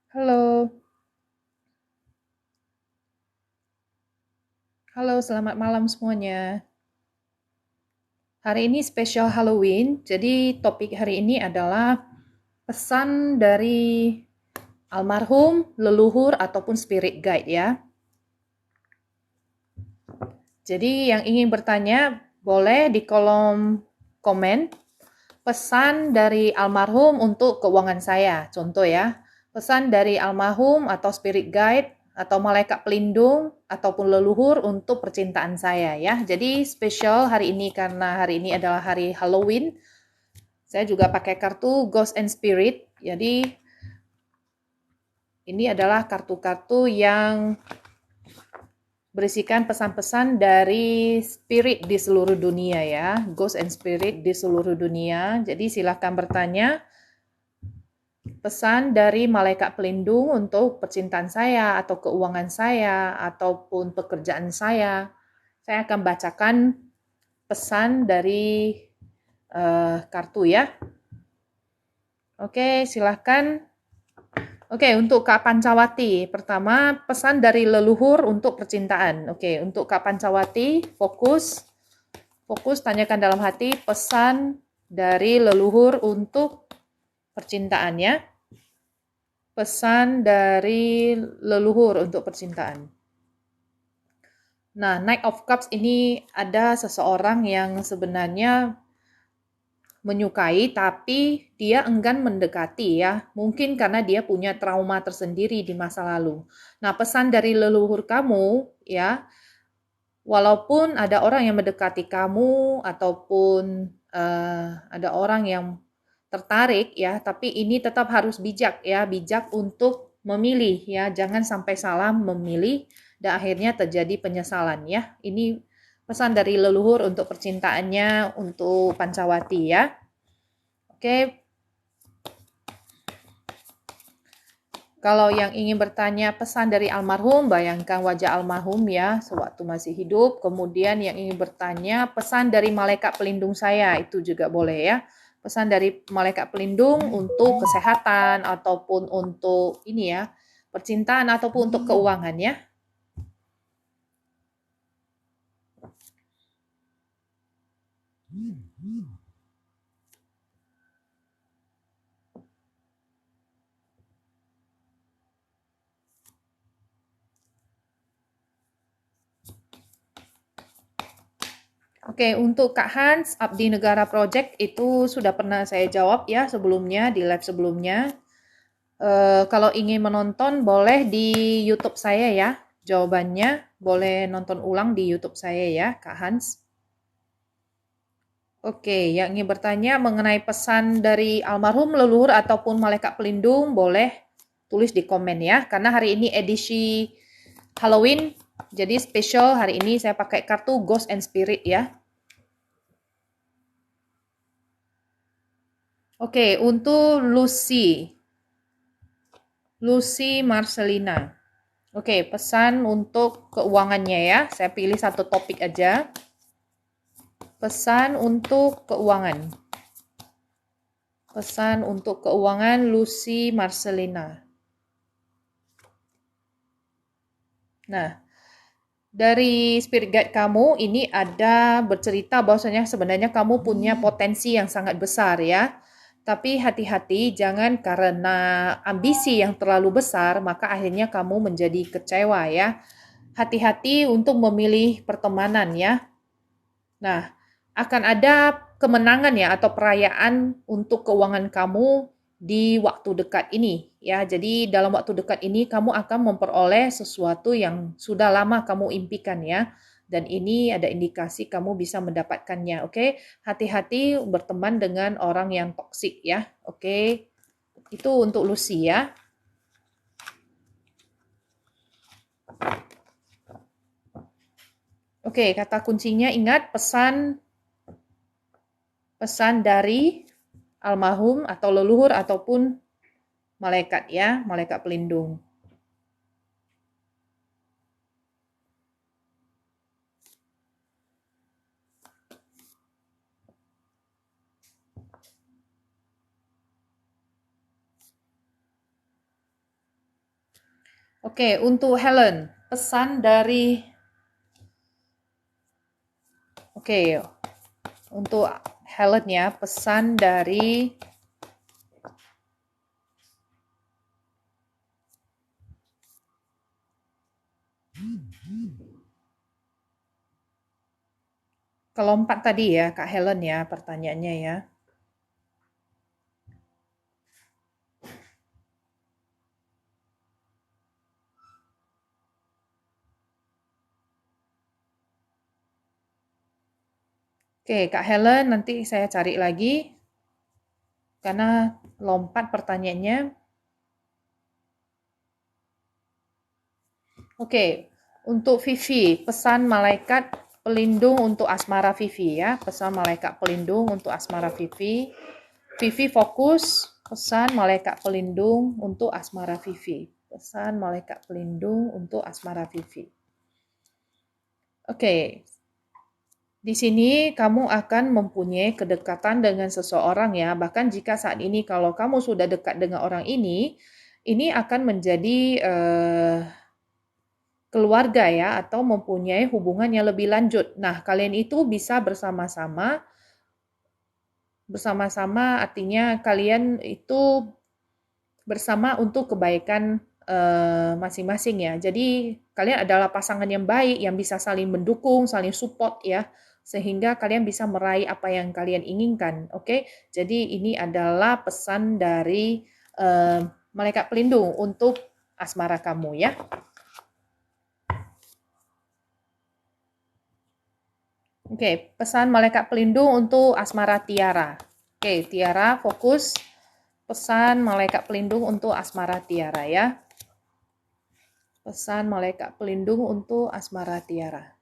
Halo, halo, selamat malam semuanya. Hari ini spesial Halloween, jadi topik hari ini adalah pesan dari almarhum, leluhur, ataupun spirit guide ya. Jadi yang ingin bertanya, boleh di kolom komen pesan dari almarhum untuk keuangan saya. Contoh ya, pesan dari almarhum atau spirit guide atau malaikat pelindung ataupun leluhur untuk percintaan saya ya. Jadi spesial hari ini karena hari ini adalah hari Halloween. Saya juga pakai kartu Ghost and Spirit. Jadi ini adalah kartu-kartu yang berisikan pesan-pesan dari spirit di seluruh dunia ya, ghost and spirit di seluruh dunia. Jadi silahkan bertanya pesan dari malaikat pelindung untuk percintaan saya atau keuangan saya ataupun pekerjaan saya. Saya akan bacakan pesan dari kartu ya. Oke, silahkan. Oke, untuk Kak Pancawati, pertama pesan dari leluhur untuk percintaan. Oke, untuk Kak Pancawati, fokus tanyakan dalam hati pesan dari leluhur untuk percintaan ya. Pesan dari leluhur untuk percintaan. Nah, Knight of Cups ini ada seseorang yang sebenarnya menyukai tapi dia enggan mendekati ya. Mungkin karena dia punya trauma tersendiri di masa lalu. Nah, pesan dari leluhur kamu ya, walaupun ada orang yang mendekati kamu ataupun ada orang yang tertarik ya, tapi ini tetap harus bijak ya, bijak untuk memilih ya, jangan sampai salah memilih dan akhirnya terjadi penyesalan ya. Ini pesan dari leluhur untuk percintaannya untuk Pancawati ya. Oke, kalau yang ingin bertanya pesan dari almarhum, bayangkan wajah almarhum ya sewaktu masih hidup. Kemudian yang ingin bertanya pesan dari malaikat pelindung saya, itu juga boleh ya. Pesan dari malaikat pelindung untuk kesehatan ataupun untuk ini ya, percintaan ataupun untuk keuangan ya. Oke, untuk Kak Hans, Abdi Negara Project itu sudah pernah saya jawab ya sebelumnya, di live sebelumnya. Kalau ingin menonton boleh di YouTube saya ya. Jawabannya boleh nonton ulang di YouTube saya ya, Kak Hans. Oke, yang ingin bertanya mengenai pesan dari almarhum leluhur ataupun malaikat pelindung boleh tulis di komen ya. Karena hari ini edisi Halloween, jadi spesial hari ini saya pakai kartu Ghost and Spirit ya. Oke, untuk Lucy Marcelina. Oke, pesan untuk keuangannya ya. Saya pilih satu topik aja. Pesan untuk keuangan. Pesan untuk keuangan Lucy Marcelina. Nah, dari spirit guide kamu ini ada bercerita bahwasanya sebenarnya kamu punya potensi yang sangat besar ya. Tapi hati-hati jangan karena ambisi yang terlalu besar maka akhirnya kamu menjadi kecewa ya. Hati-hati untuk memilih pertemanan ya. Nah, akan ada kemenangan ya atau perayaan untuk keuangan kamu di waktu dekat ini ya. Jadi dalam waktu dekat ini kamu akan memperoleh sesuatu yang sudah lama kamu impikan ya. Dan ini ada indikasi kamu bisa mendapatkannya. Oke, hati-hati berteman dengan orang yang toksik ya. Oke, itu untuk Lucy ya. Oke, kata kuncinya ingat pesan dari almarhum atau leluhur ataupun malaikat ya, malaikat pelindung. Oke, untuk Helen, pesan dari Oke, untuk Helen ya, pesan dari kelompok tadi ya, Kak Helen ya, pertanyaannya ya. Oke, Kak Helen, nanti saya cari lagi karena lompat pertanyaannya. Oke, untuk Vivi, pesan malaikat pelindung untuk asmara Vivi ya. Pesan malaikat pelindung untuk asmara Vivi. Vivi fokus, pesan malaikat pelindung untuk asmara Vivi. Pesan malaikat pelindung untuk asmara Vivi. Oke, di sini kamu akan mempunyai kedekatan dengan seseorang ya. Bahkan jika saat ini kalau kamu sudah dekat dengan orang ini akan menjadi keluarga ya atau mempunyai hubungan yang lebih lanjut. Nah, kalian itu bisa bersama-sama. Bersama-sama artinya kalian itu bersama untuk kebaikan masing-masing ya. Jadi kalian adalah pasangan yang baik yang bisa saling mendukung, saling support ya, sehingga kalian bisa meraih apa yang kalian inginkan. Oke, jadi ini adalah pesan dari malaikat pelindung untuk asmara kamu ya. Oke, pesan malaikat pelindung untuk asmara Tiara. Oke, Tiara fokus. Pesan malaikat pelindung untuk asmara Tiara ya. Pesan malaikat pelindung untuk asmara Tiara.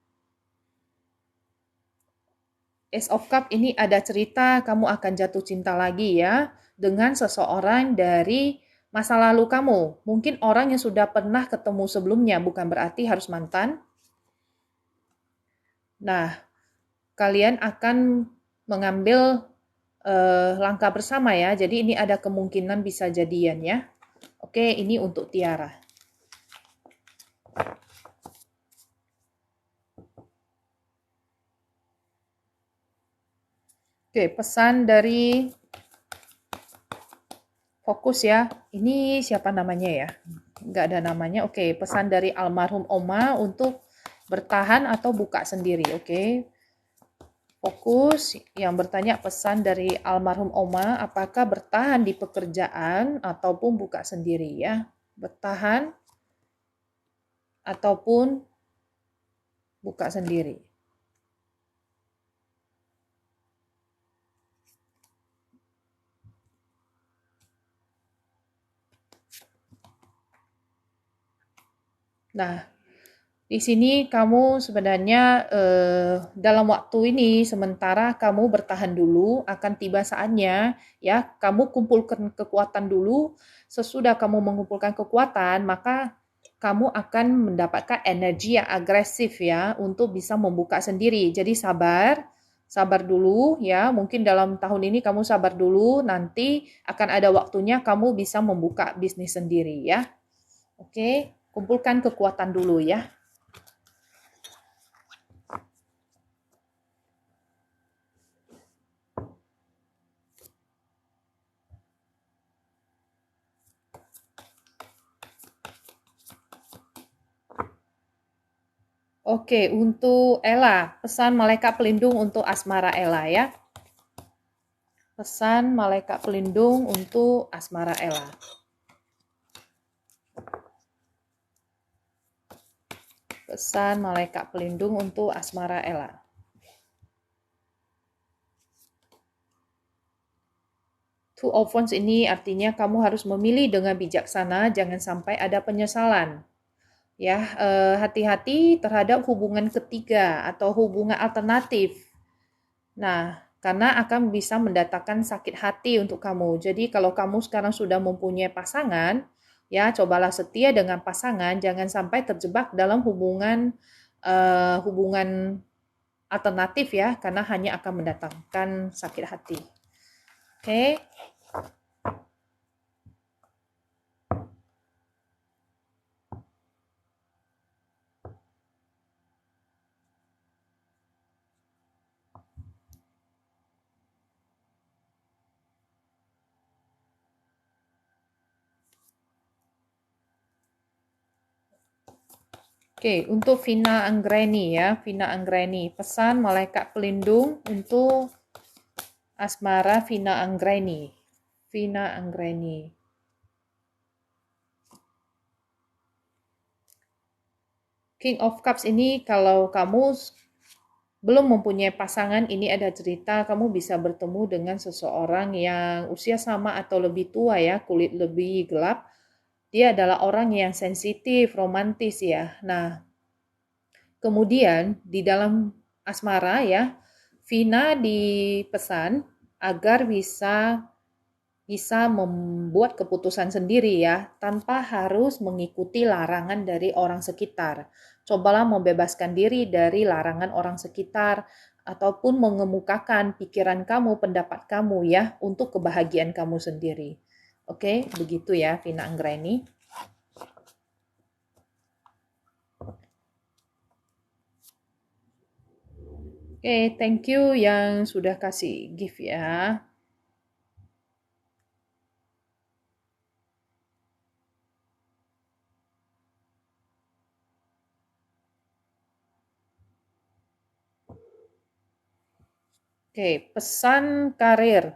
Ace of Cup ini ada cerita kamu akan jatuh cinta lagi ya dengan seseorang dari masa lalu kamu. Mungkin orang yang sudah pernah ketemu sebelumnya, bukan berarti harus mantan. Nah, kalian akan mengambil langkah bersama ya. Jadi ini ada kemungkinan bisa jadian ya. Oke, ini untuk Tiara. Oke, pesan dari fokus ya. Ini siapa namanya ya? Nggak ada namanya. Oke, pesan dari almarhum Oma untuk bertahan atau buka sendiri. Oke. Fokus yang bertanya pesan dari almarhum Oma, apakah bertahan di pekerjaan ataupun buka sendiri ya? Bertahan ataupun buka sendiri. Nah, di sini kamu sebenarnya dalam waktu ini sementara kamu bertahan dulu, akan tiba saatnya ya kamu kumpulkan kekuatan dulu. Sesudah kamu mengumpulkan kekuatan, maka kamu akan mendapatkan energi yang agresif ya untuk bisa membuka sendiri. Jadi sabar dulu ya. Mungkin dalam tahun ini kamu sabar dulu, nanti akan ada waktunya kamu bisa membuka bisnis sendiri ya. Oke, kumpulkan kekuatan dulu ya. Oke, untuk Ella, pesan malaikat pelindung untuk asmara Ella ya. Pesan malaikat pelindung untuk asmara Ella. Pesan malaikat pelindung untuk asmara Ella. Two of Wands ini artinya kamu harus memilih dengan bijaksana, jangan sampai ada penyesalan. Ya, hati-hati terhadap hubungan ketiga atau hubungan alternatif. Nah, karena akan bisa mendatangkan sakit hati untuk kamu. Jadi kalau kamu sekarang sudah mempunyai pasangan, ya cobalah setia dengan pasangan, jangan sampai terjebak dalam hubungan alternatif ya, karena hanya akan mendatangkan sakit hati. Oke. Oke, untuk Vina Anggreni ya, Vina Anggreni. Pesan malaikat pelindung untuk asmara Vina Anggreni. Vina Anggreni. King of Cups ini kalau kamu belum mempunyai pasangan, ini ada cerita kamu bisa bertemu dengan seseorang yang usia sama atau lebih tua ya, kulit lebih gelap. Dia adalah orang yang sensitif, romantis ya. Nah, kemudian di dalam asmara ya, Vina dipesan agar bisa membuat keputusan sendiri ya, tanpa harus mengikuti larangan dari orang sekitar. Cobalah membebaskan diri dari larangan orang sekitar, ataupun mengemukakan pikiran kamu, pendapat kamu ya, untuk kebahagiaan kamu sendiri. Oke, begitu ya Vina Anggraini. Oke, thank you yang sudah kasih gift ya. Oke, pesan karir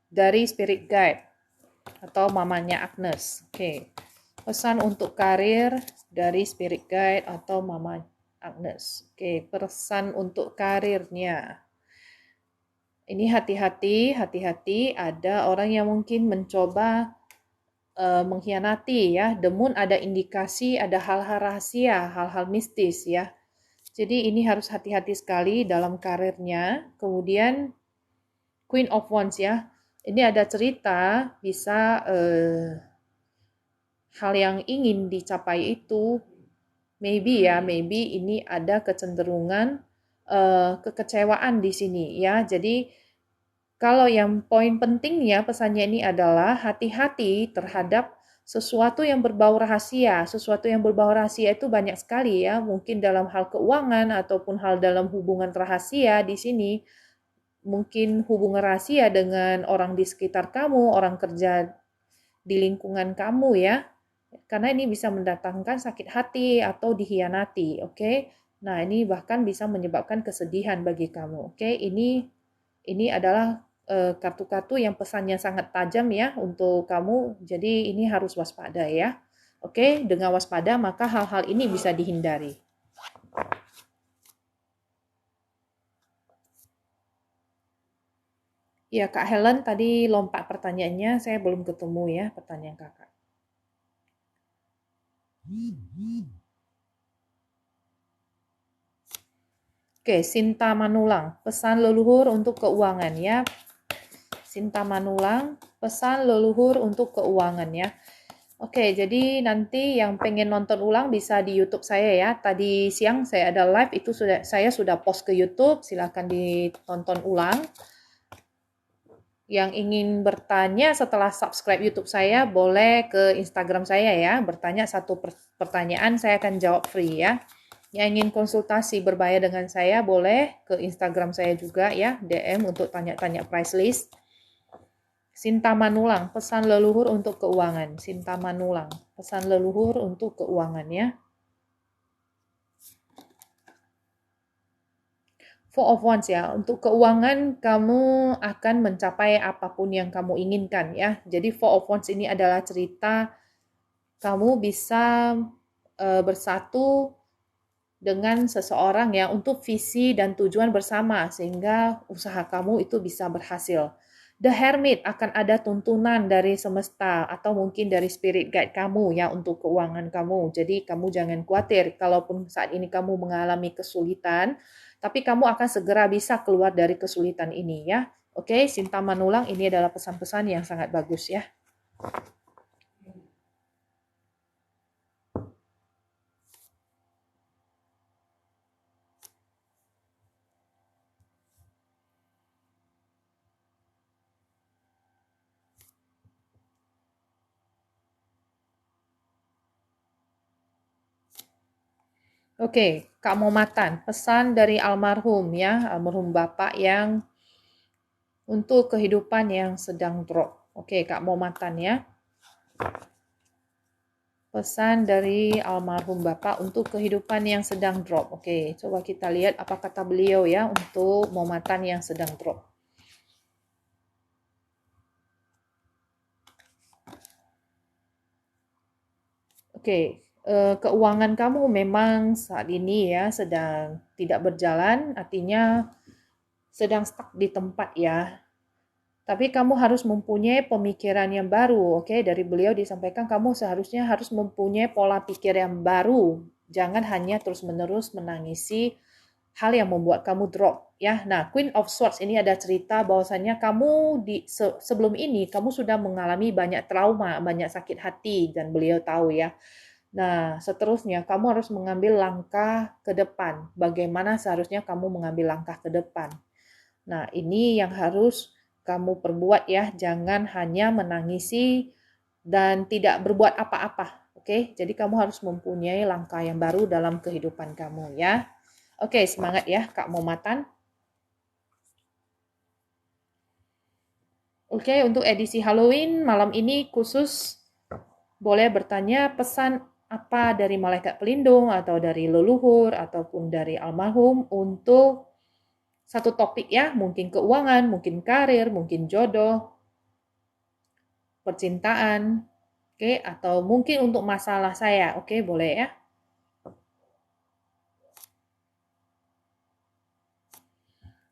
dari Spirit Guide atau mamanya Agnes. Oke, pesan untuk karir dari Spirit Guide atau Mama Agnes. Oke, pesan untuk karirnya. Ini hati-hati, ada orang yang mungkin mencoba mengkhianati ya. Demun ada indikasi, ada hal-hal rahasia, hal-hal mistis ya. Jadi ini harus hati-hati sekali dalam karirnya. Kemudian Queen of Wands ya. Ini ada cerita bisa hal yang ingin dicapai itu maybe ini ada kecenderungan kekecewaan di sini ya. Jadi kalau yang poin pentingnya pesannya ini adalah hati-hati terhadap sesuatu yang berbau rahasia. Sesuatu yang berbau rahasia itu banyak sekali ya, mungkin dalam hal keuangan ataupun hal dalam hubungan rahasia di sini. Mungkin hubungan rahasia dengan orang di sekitar kamu, orang kerja di lingkungan kamu ya. Karena ini bisa mendatangkan sakit hati atau dihianati, oke? Nah, ini bahkan bisa menyebabkan kesedihan bagi kamu, oke? Ini adalah kartu-kartu yang pesannya sangat tajam ya untuk kamu. Jadi ini harus waspada ya. Oke, dengan waspada maka hal-hal ini bisa dihindari. Ya, Kak Helen tadi lompat pertanyaannya, saya belum ketemu ya pertanyaan Kakak. Oke, Sinta Manulang, pesan leluhur untuk keuangan ya. Sinta Manulang, pesan leluhur untuk keuangan ya. Oke, jadi nanti yang pengen nonton ulang bisa di YouTube saya ya. Tadi siang saya ada live, itu saya sudah post ke YouTube, silahkan ditonton ulang. Yang ingin bertanya setelah subscribe YouTube saya, boleh ke Instagram saya ya. Bertanya satu pertanyaan, saya akan jawab free ya. Yang ingin konsultasi berbayar dengan saya, boleh ke Instagram saya juga ya, DM untuk tanya-tanya price list. Sinta Manulang, pesan leluhur untuk keuangan. Sinta Manulang, pesan leluhur untuk keuangan ya. Four of Wands ya, untuk keuangan kamu akan mencapai apapun yang kamu inginkan ya. Jadi Four of Wands ini adalah cerita kamu bisa bersatu dengan seseorang ya untuk visi dan tujuan bersama sehingga usaha kamu itu bisa berhasil. The Hermit, akan ada tuntunan dari semesta atau mungkin dari spirit guide kamu ya untuk keuangan kamu. Jadi kamu jangan khawatir kalaupun saat ini kamu mengalami kesulitan, tapi kamu akan segera bisa keluar dari kesulitan ini ya. Oke, Sinta Manulang, ini adalah pesan-pesan yang sangat bagus ya. Oke, Kak Momatan, pesan dari almarhum ya, almarhum Bapak yang untuk kehidupan yang sedang drop. Oke, Kak Momatan ya. Pesan dari almarhum Bapak untuk kehidupan yang sedang drop. Oke, coba kita lihat apa kata beliau ya untuk momatan yang sedang drop. Oke, keuangan kamu memang saat ini ya sedang tidak berjalan, artinya sedang stuck di tempat ya. Tapi kamu harus mempunyai pemikiran yang baru, oke? Dari beliau disampaikan kamu seharusnya harus mempunyai pola pikir yang baru. Jangan hanya terus-menerus menangisi hal yang membuat kamu drop, ya. Nah, Queen of Swords ini ada cerita bahwasannya kamu sebelum ini kamu sudah mengalami banyak trauma, banyak sakit hati dan beliau tahu ya. Nah, seterusnya kamu harus mengambil langkah ke depan. Bagaimana seharusnya kamu mengambil langkah ke depan? Nah, ini yang harus kamu perbuat ya. Jangan hanya menangisi dan tidak berbuat apa-apa. Oke, jadi kamu harus mempunyai langkah yang baru dalam kehidupan kamu ya. Oke, semangat ya Kak Momatan. Oke, untuk edisi Halloween malam ini khusus boleh bertanya pesan apa dari malaikat pelindung atau dari leluhur ataupun dari almarhum untuk satu topik ya, mungkin keuangan, mungkin karir, mungkin jodoh, percintaan, oke, atau mungkin untuk masalah saya, oke, boleh ya.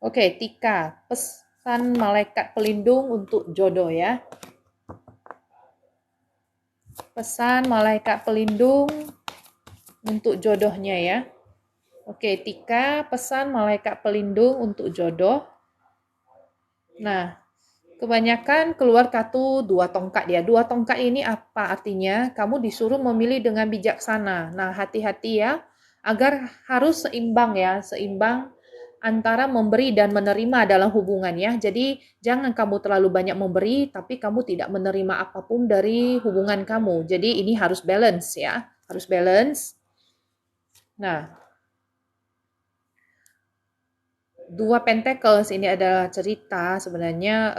Oke, Tika, pesan malaikat pelindung untuk jodoh ya. Pesan malaikat pelindung untuk jodohnya ya. Oke, Tika, pesan malaikat pelindung untuk jodoh. Nah, kebanyakan keluar kartu 2 tongkat ya. 2 tongkat ini apa artinya? Kamu disuruh memilih dengan bijaksana. Nah, hati-hati ya, agar harus seimbang ya, seimbang antara memberi dan menerima dalam hubungan ya. Jadi, jangan kamu terlalu banyak memberi, tapi kamu tidak menerima apapun dari hubungan kamu. Jadi, ini harus balance ya, harus balance. Nah, 2 Pentacles ini adalah cerita sebenarnya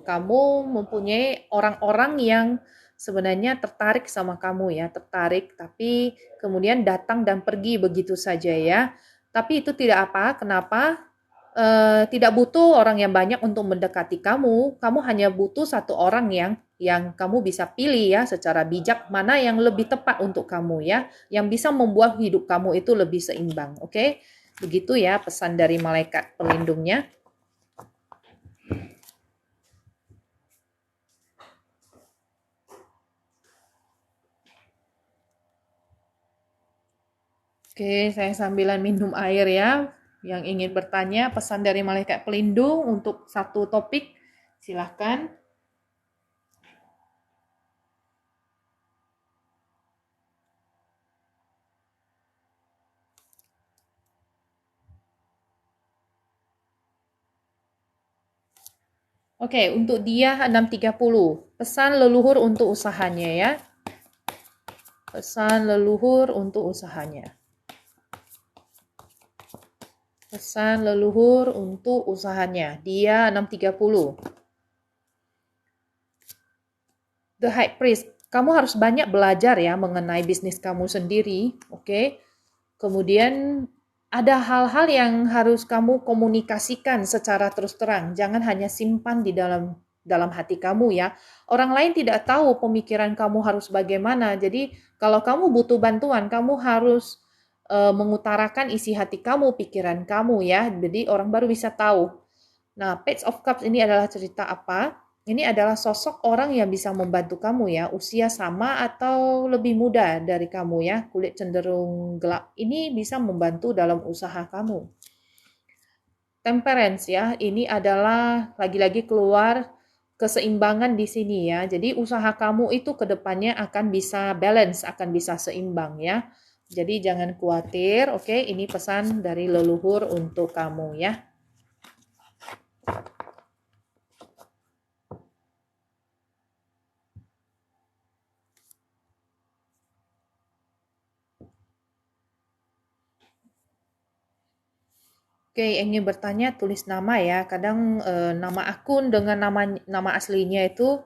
kamu mempunyai orang-orang yang sebenarnya tertarik sama kamu ya, tertarik tapi kemudian datang dan pergi begitu saja ya. Tapi itu tidak apa, kenapa? Tidak butuh orang yang banyak untuk mendekati kamu. Kamu hanya butuh satu orang yang kamu bisa pilih ya secara bijak mana yang lebih tepat untuk kamu ya, yang bisa membuat hidup kamu itu lebih seimbang, oke? Begitu ya pesan dari malaikat pelindungnya. Oke, saya sambilan minum air ya. Yang ingin bertanya pesan dari malaikat pelindung untuk satu topik, silahkan. Oke, untuk dia 630. Pesan leluhur untuk usahanya ya. Pesan leluhur untuk usahanya. Pesan leluhur untuk usahanya. Dia 630. The High Priest. Kamu harus banyak belajar ya mengenai bisnis kamu sendiri. Oke. Kemudian ada hal-hal yang harus kamu komunikasikan secara terus terang. Jangan hanya simpan di dalam hati kamu ya. Orang lain tidak tahu pemikiran kamu harus bagaimana. Jadi kalau kamu butuh bantuan, kamu harus mengutarakan isi hati kamu, pikiran kamu ya. Jadi orang baru bisa tahu. Nah, Page of Cups ini adalah cerita apa? Ini adalah sosok orang yang bisa membantu kamu ya, usia sama atau lebih muda dari kamu ya, kulit cenderung gelap. Ini bisa membantu dalam usaha kamu. Temperance ya, ini adalah lagi-lagi keluar keseimbangan di sini ya. Jadi usaha kamu itu ke depannya akan bisa balance, akan bisa seimbang ya. Jadi jangan khawatir, oke? Ini pesan dari leluhur untuk kamu ya. Oke, ingin bertanya tulis nama ya. Kadang nama akun dengan nama aslinya itu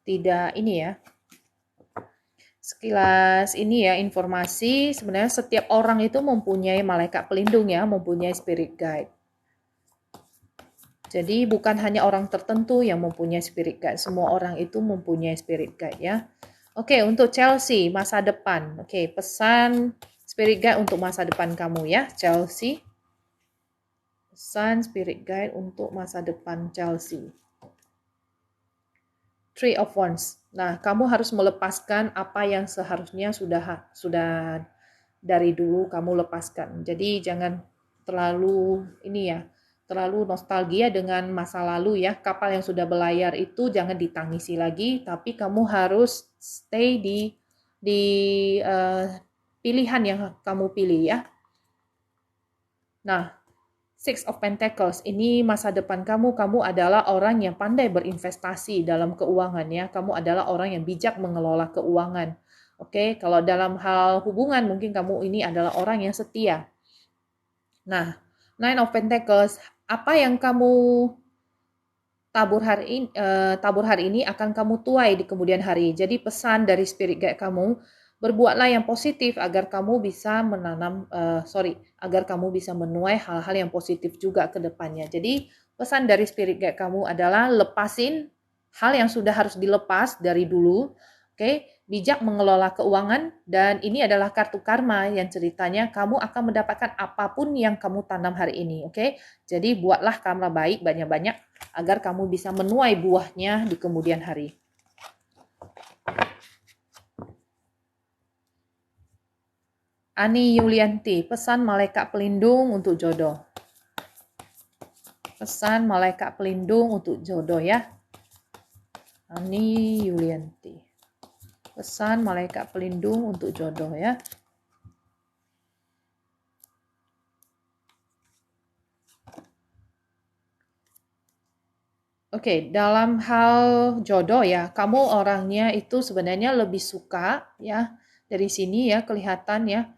tidak ini ya. Sekilas ini ya informasi, sebenarnya setiap orang itu mempunyai malaikat pelindung ya, mempunyai spirit guide. Jadi bukan hanya orang tertentu yang mempunyai spirit guide, semua orang itu mempunyai spirit guide ya. Oke, untuk Chelsea masa depan. Oke, pesan spirit guide untuk masa depan kamu ya, Chelsea. Pesan spirit guide untuk masa depan Chelsea. Three of Wands. Nah, kamu harus melepaskan apa yang seharusnya sudah dari dulu kamu lepaskan. Jadi jangan terlalu ini ya, terlalu nostalgia dengan masa lalu ya. Kapal yang sudah berlayar itu jangan ditangisi lagi, tapi kamu harus stay di pilihan yang kamu pilih ya. Nah, Six of Pentacles, ini masa depan kamu. Kamu adalah orang yang pandai berinvestasi dalam keuangan ya. Kamu adalah orang yang bijak mengelola keuangan. Oke, kalau dalam hal hubungan mungkin kamu ini adalah orang yang setia. Nah, Nine of Pentacles, apa yang kamu tabur hari ini akan kamu tuai di kemudian hari. Jadi pesan dari spirit guide kamu, berbuatlah yang positif agar kamu bisa agar kamu bisa menuai hal-hal yang positif juga ke depannya. Jadi pesan dari spirit guide kamu adalah lepasin hal yang sudah harus dilepas dari dulu. Oke, bijak mengelola keuangan, dan ini adalah kartu karma yang ceritanya kamu akan mendapatkan apapun yang kamu tanam hari ini. Oke, jadi buatlah karma baik banyak-banyak agar kamu bisa menuai buahnya di kemudian hari. Ani Yulianti, pesan malaikat pelindung untuk jodoh. Pesan malaikat pelindung untuk jodoh ya. Ani Yulianti. Pesan malaikat pelindung untuk jodoh ya. Oke, dalam hal jodoh ya, kamu orangnya itu sebenarnya lebih suka ya. Dari sini ya kelihatan ya,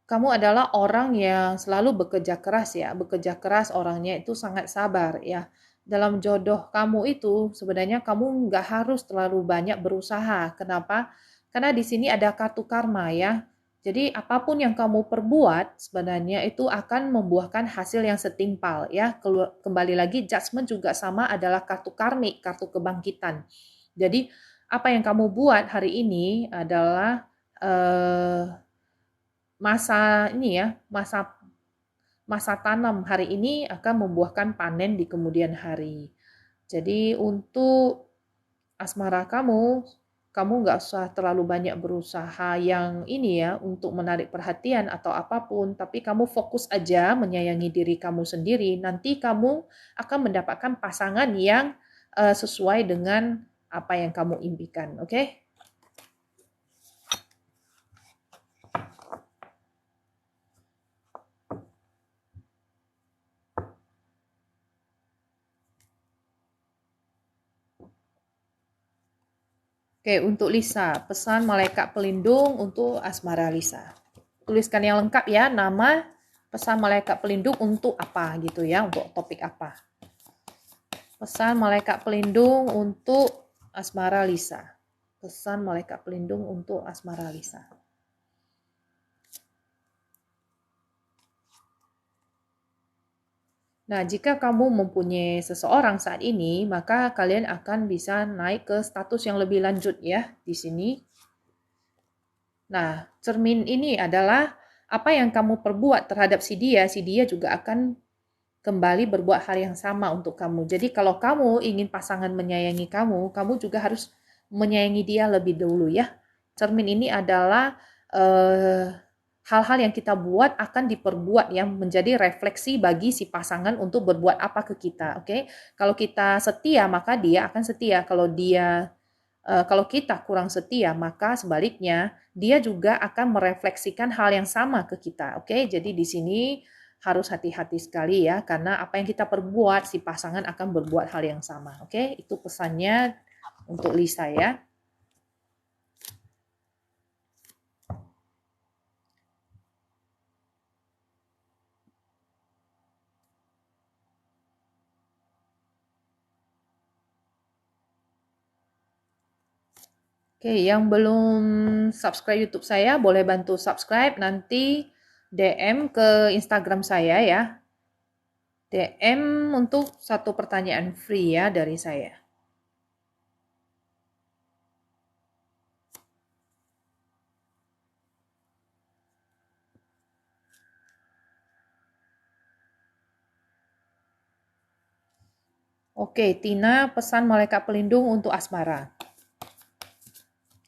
kamu adalah orang yang selalu bekerja keras ya. Bekerja keras, orangnya itu sangat sabar ya. Dalam jodoh kamu itu sebenarnya kamu nggak harus terlalu banyak berusaha. Kenapa? Karena di sini ada kartu karma ya. Jadi apapun yang kamu perbuat sebenarnya itu akan membuahkan hasil yang setimpal ya. Kembali lagi judgment juga sama, adalah kartu karmik, kartu kebangkitan. Jadi apa yang kamu buat hari ini adalah masa tanam hari ini akan membuahkan panen di kemudian hari. Jadi untuk asmara kamu nggak usah terlalu banyak berusaha yang ini ya untuk menarik perhatian atau apapun, tapi kamu fokus aja menyayangi diri kamu sendiri. Nanti kamu akan mendapatkan pasangan yang sesuai dengan apa yang kamu impikan, oke? Oke, untuk Lisa, pesan malaikat pelindung untuk asmara Lisa. Tuliskan yang lengkap ya, nama, pesan malaikat pelindung untuk apa gitu ya, untuk topik apa. Pesan malaikat pelindung untuk asmara Lisa. Pesan malaikat pelindung untuk asmara Lisa. Nah, jika kamu mempunyai seseorang saat ini, maka kalian akan bisa naik ke status yang lebih lanjut ya di sini. Nah, cermin ini adalah apa yang kamu perbuat terhadap si dia juga akan kembali berbuat hal yang sama untuk kamu. Jadi kalau kamu ingin pasangan menyayangi kamu juga harus menyayangi dia lebih dulu ya. Cermin ini adalah hal-hal yang kita buat akan diperbuat yang menjadi refleksi bagi si pasangan untuk berbuat apa ke kita. Oke, kalau kita setia maka dia akan setia. Kalau kita kurang setia, maka sebaliknya dia juga akan merefleksikan hal yang sama ke kita. Oke, jadi di sini harus hati-hati sekali ya, karena apa yang kita perbuat, si pasangan akan berbuat hal yang sama. Oke, itu pesannya untuk Lisa ya. Oke, yang belum subscribe YouTube saya boleh bantu subscribe, nanti DM ke Instagram saya ya. DM untuk satu pertanyaan free ya dari saya. Oke, Tina pesan malaikat pelindung untuk asmara.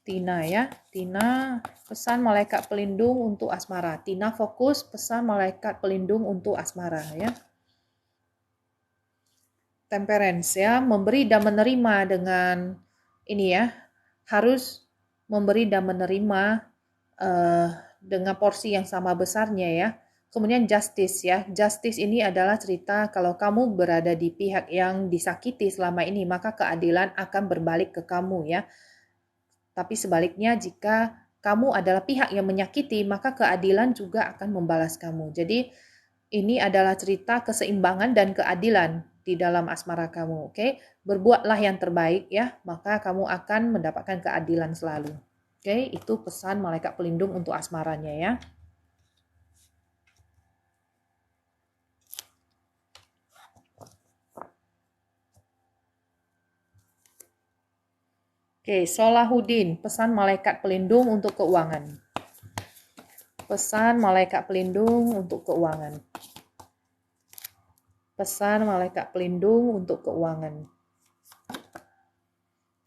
Tina ya, Tina pesan malaikat pelindung untuk asmara. Tina fokus pesan malaikat pelindung untuk asmara ya. Temperance ya, memberi dan menerima dengan ini ya, harus memberi dan menerima dengan porsi yang sama besarnya ya. Kemudian justice ya, justice ini adalah cerita kalau kamu berada di pihak yang disakiti selama ini, maka keadilan akan berbalik ke kamu ya. Tapi sebaliknya jika kamu adalah pihak yang menyakiti, maka keadilan juga akan membalas kamu. Jadi ini adalah cerita keseimbangan dan keadilan di dalam asmara kamu, oke? Berbuatlah yang terbaik ya, maka kamu akan mendapatkan keadilan selalu. Oke, itu pesan malaikat pelindung untuk asmaranya ya. Oke, Solahuddin, pesan malaikat pelindung untuk keuangan. Pesan malaikat pelindung untuk keuangan. Pesan malaikat pelindung untuk keuangan.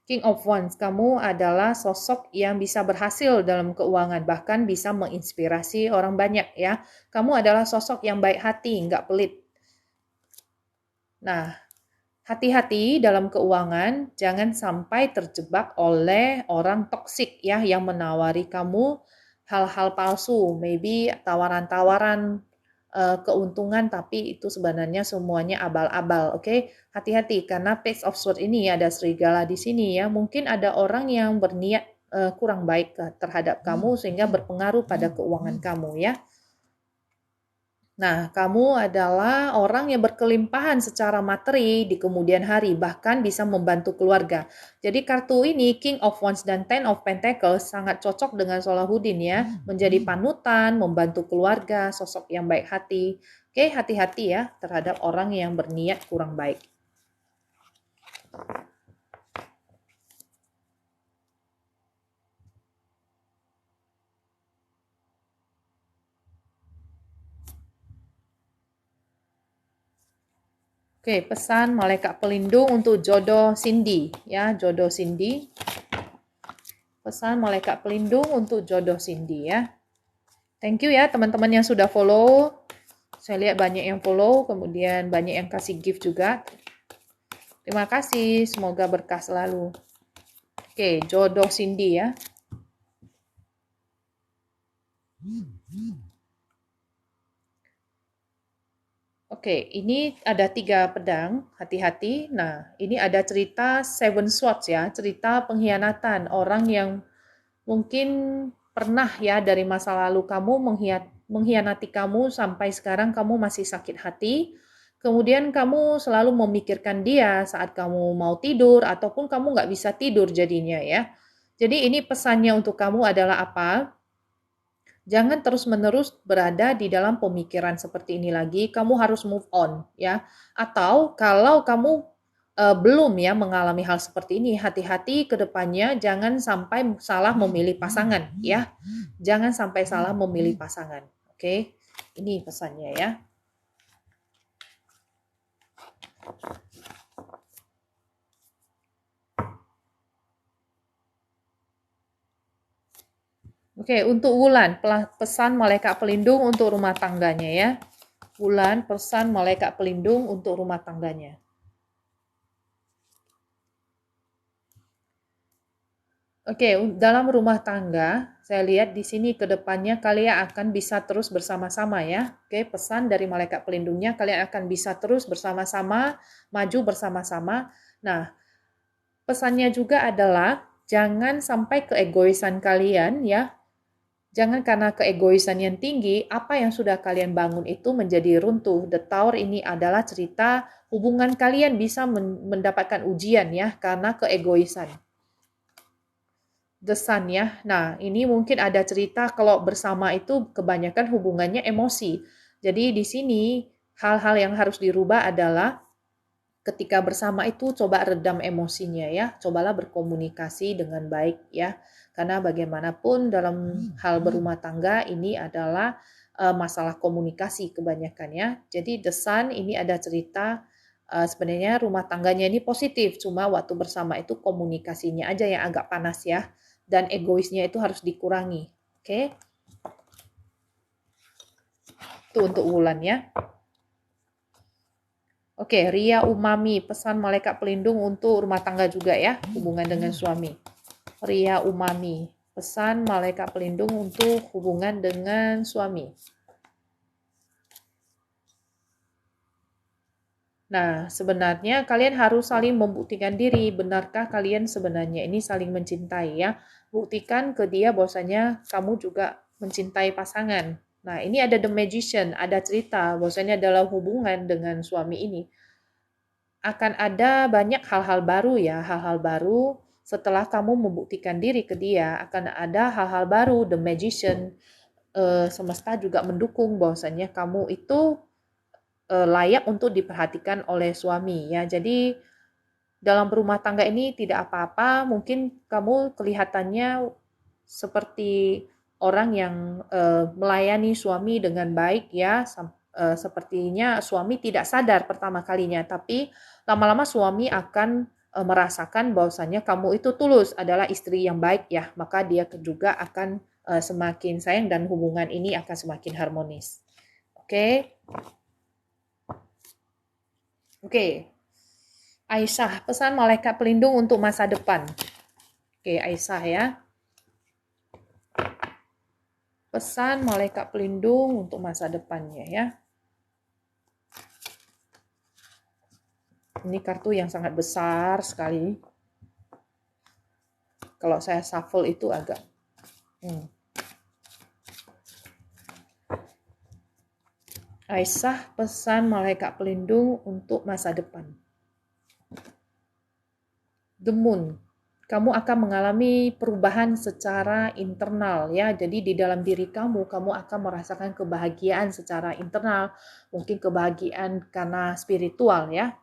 King of Wands, kamu adalah sosok yang bisa berhasil dalam keuangan, bahkan bisa menginspirasi orang banyak ya. Kamu adalah sosok yang baik hati, nggak pelit. Nah, hati-hati dalam keuangan, jangan sampai terjebak oleh orang toksik ya yang menawari kamu hal-hal palsu, maybe tawaran-tawaran keuntungan tapi itu sebenarnya semuanya abal-abal, oke? Hati-hati karena Page of Swords ini ada serigala di sini ya. Mungkin ada orang yang berniat kurang baik terhadap kamu sehingga berpengaruh pada keuangan kamu ya. Nah, kamu adalah orang yang berkelimpahan secara materi di kemudian hari, bahkan bisa membantu keluarga. Jadi kartu ini, King of Wands dan Ten of Pentacles, sangat cocok dengan Solahuddin ya. Menjadi panutan, membantu keluarga, sosok yang baik hati. Oke, hati-hati ya terhadap orang yang berniat kurang baik. Oke, pesan malaikat pelindung untuk jodoh Cindy ya, jodoh Cindy. Pesan malaikat pelindung untuk jodoh Cindy ya. Thank you ya teman-teman yang sudah follow. Saya lihat banyak yang follow, kemudian banyak yang kasih gift juga. Terima kasih, semoga berkah selalu. Oke, jodoh Cindy ya. Oke, ini ada 3 pedang, hati-hati. Nah, ini ada cerita Seven Swords ya, cerita pengkhianatan. Orang yang mungkin pernah ya dari masa lalu kamu mengkhianati kamu sampai sekarang kamu masih sakit hati. Kemudian kamu selalu memikirkan dia saat kamu mau tidur ataupun kamu nggak bisa tidur jadinya ya. Jadi ini pesannya untuk kamu adalah apa? Jangan terus-menerus berada di dalam pemikiran seperti ini lagi, kamu harus move on ya. Atau kalau kamu belum ya mengalami hal seperti ini, hati-hati ke depannya jangan sampai salah memilih pasangan ya. Jangan sampai salah memilih pasangan. Oke. Ini pesannya ya. Oke, untuk Wulan, pesan malaikat pelindung untuk rumah tangganya ya. Wulan, pesan malaikat pelindung untuk rumah tangganya. Oke, dalam rumah tangga, saya lihat di sini ke depannya kalian akan bisa terus bersama-sama ya. Oke, pesan dari malaikat pelindungnya, kalian akan bisa terus bersama-sama, maju bersama-sama. Nah, pesannya juga adalah jangan sampai keegoisan kalian ya. Jangan karena keegoisan yang tinggi, apa yang sudah kalian bangun itu menjadi runtuh. The Tower ini adalah cerita hubungan kalian bisa mendapatkan ujian ya, karena keegoisan. The Sun ya. Nah, ini mungkin ada cerita kalau bersama itu kebanyakan hubungannya emosi. Jadi di sini hal-hal yang harus dirubah adalah ketika bersama itu coba redam emosinya ya. Cobalah berkomunikasi dengan baik ya. Karena bagaimanapun dalam hal berumah tangga ini adalah masalah komunikasi kebanyakan ya. Jadi The Sun ini ada cerita sebenarnya rumah tangganya ini positif, cuma waktu bersama itu komunikasinya aja yang agak panas ya. Dan egoisnya itu harus dikurangi. Oke? Itu untuk Wulan ya. Oke, Ria Umami, pesan malaikat pelindung untuk rumah tangga juga ya, hubungan dengan suami. Ria Umami, pesan malaikat pelindung untuk hubungan dengan suami. Nah, sebenarnya kalian harus saling membuktikan diri. Benarkah kalian sebenarnya ini saling mencintai ya? Buktikan ke dia bahwasanya kamu juga mencintai pasangan. Nah, ini ada The Magician, ada cerita bahwasanya dalam hubungan dengan suami ini akan ada banyak hal-hal baru ya, hal-hal baru setelah kamu membuktikan diri ke dia, akan ada hal-hal baru. The Magician, semesta juga mendukung bahwasanya kamu itu layak untuk diperhatikan oleh suami ya. Jadi dalam berumah tangga ini tidak apa-apa, mungkin kamu kelihatannya seperti orang yang melayani suami dengan baik ya, sepertinya suami tidak sadar pertama kalinya, tapi lama-lama suami akan merasakan bahwasannya kamu itu tulus adalah istri yang baik ya, maka dia juga akan semakin sayang dan hubungan ini akan semakin harmonis. Oke. Oke. Aisyah, pesan malaikat pelindung untuk masa depan. Oke, Aisyah ya. Pesan malaikat pelindung untuk masa depannya ya. Ini kartu yang sangat besar sekali. Kalau saya shuffle itu agak Aisyah, pesan malaikat pelindung untuk masa depan. The Moon, kamu akan mengalami perubahan secara internal ya. Jadi di dalam diri kamu akan merasakan kebahagiaan secara internal, mungkin kebahagiaan karena spiritual ya.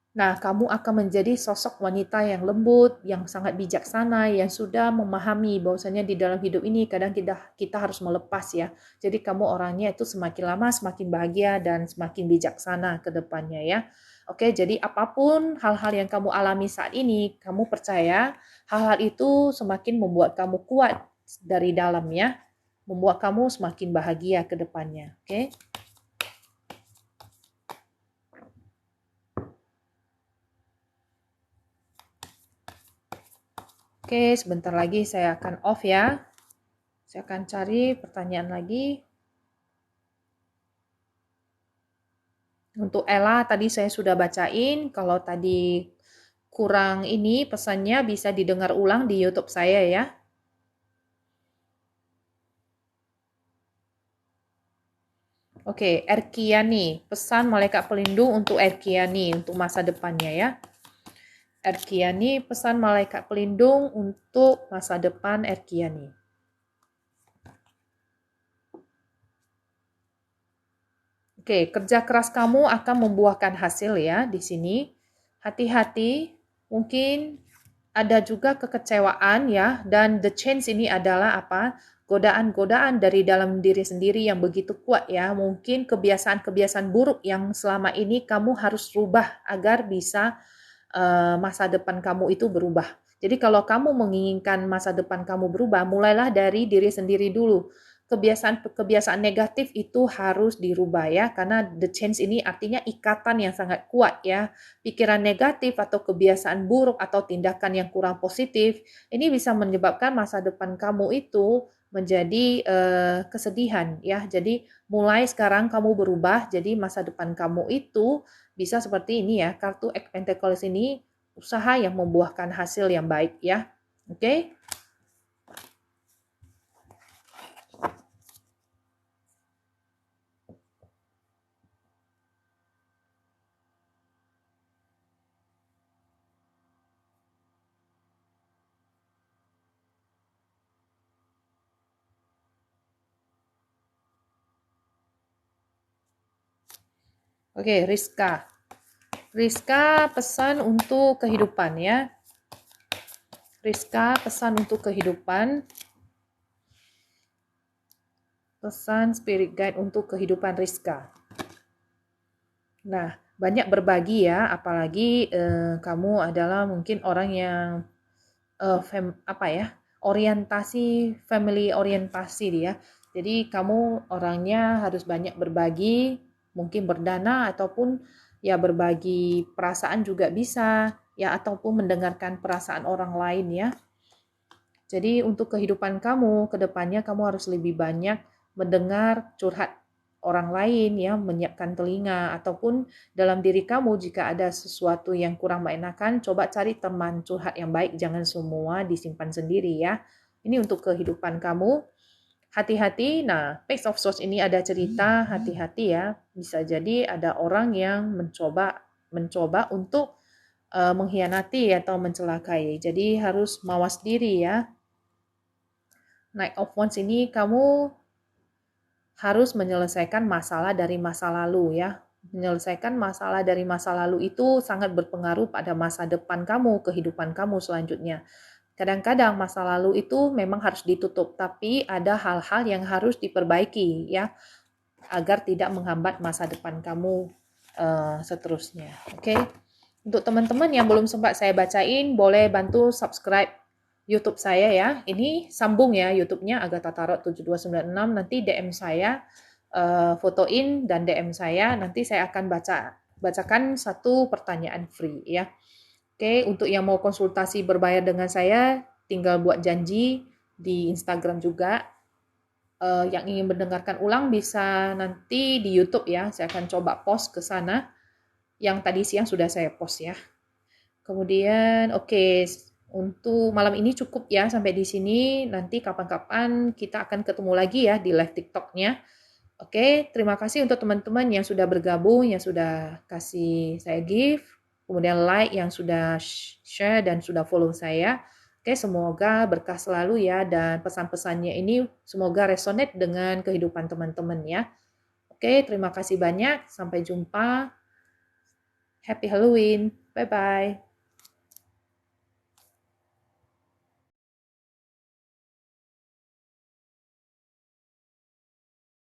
Nah, kamu akan menjadi sosok wanita yang lembut, yang sangat bijaksana, yang sudah memahami bahwasanya di dalam hidup ini kadang kita harus melepas ya. Jadi kamu orangnya itu semakin lama semakin bahagia dan semakin bijaksana ke depannya ya. Oke, jadi apapun hal-hal yang kamu alami saat ini, kamu percaya hal-hal itu semakin membuat kamu kuat dari dalam ya. Membuat kamu semakin bahagia ke depannya. Oke. Oke, sebentar lagi saya akan off ya. Saya akan cari pertanyaan lagi. Untuk Ella tadi saya sudah bacain. Kalau tadi kurang ini pesannya bisa didengar ulang di YouTube saya ya. Oke, Erkiani. Pesan malaikat pelindung untuk Erkiani untuk masa depannya ya. Erkiani, pesan malaikat pelindung untuk masa depan Erkiani. Oke, kerja keras kamu akan membuahkan hasil ya di sini. Hati-hati, mungkin ada juga kekecewaan ya, dan the change ini adalah apa? Godaan-godaan dari dalam diri sendiri yang begitu kuat ya. Mungkin kebiasaan-kebiasaan buruk yang selama ini kamu harus rubah agar bisa masa depan kamu itu berubah. Jadi kalau kamu menginginkan masa depan kamu berubah, mulailah dari diri sendiri dulu. Kebiasaan-kebiasaan negatif itu harus dirubah ya, karena the change ini artinya ikatan yang sangat kuat ya. Pikiran negatif atau kebiasaan buruk atau tindakan yang kurang positif, ini bisa menyebabkan masa depan kamu itu menjadi kesedihan ya. Jadi mulai sekarang kamu berubah, jadi masa depan kamu itu bisa seperti ini ya, kartu Eight Pentacles ini usaha yang membuahkan hasil yang baik ya. Oke? Oke, Rizka. Rizka pesan untuk kehidupan ya. Rizka pesan untuk kehidupan. Pesan spirit guide untuk kehidupan Rizka. Nah, banyak berbagi ya, apalagi kamu adalah mungkin orang yang orientasi family orientasi dia. Jadi kamu orangnya harus banyak berbagi, mungkin berdana ataupun ya berbagi perasaan juga bisa ya, ataupun mendengarkan perasaan orang lain ya. Jadi untuk kehidupan kamu, ke depannya kamu harus lebih banyak mendengar curhat orang lain ya, menyiapkan telinga, ataupun dalam diri kamu jika ada sesuatu yang kurang mengenakan, coba cari teman curhat yang baik, jangan semua disimpan sendiri ya. Ini untuk kehidupan kamu. Hati-hati, nah Page of Swords ini ada cerita hati-hati ya. Bisa jadi ada orang yang mencoba untuk mengkhianati atau mencelakai. Jadi harus mawas diri ya. Knight of Wands ini kamu harus menyelesaikan masalah dari masa lalu ya. Menyelesaikan masalah dari masa lalu itu sangat berpengaruh pada masa depan kamu, kehidupan kamu selanjutnya. Kadang-kadang masa lalu itu memang harus ditutup, tapi ada hal-hal yang harus diperbaiki ya, agar tidak menghambat masa depan kamu seterusnya. Oke. Untuk teman-teman yang belum sempat saya bacain, boleh bantu subscribe YouTube saya ya. Ini sambung ya YouTube-nya Agatha Tarot 7296. Nanti DM saya, fotoin dan DM saya. Nanti saya akan bacakan satu pertanyaan free ya. Oke, untuk yang mau konsultasi berbayar dengan saya, tinggal buat janji di Instagram juga. Yang ingin mendengarkan ulang bisa nanti di YouTube ya. Saya akan coba post ke sana. Yang tadi siang sudah saya post ya. Kemudian, oke, untuk malam ini cukup ya sampai di sini. Nanti kapan-kapan kita akan ketemu lagi ya di live TikTok-nya. Oke, terima kasih untuk teman-teman yang sudah bergabung, yang sudah kasih saya gift, kemudian like, yang sudah share dan sudah follow saya. Oke, semoga berkah selalu ya, dan pesan-pesannya ini semoga resonate dengan kehidupan teman-teman ya. Oke, terima kasih banyak. Sampai jumpa. Happy Halloween. Bye-bye.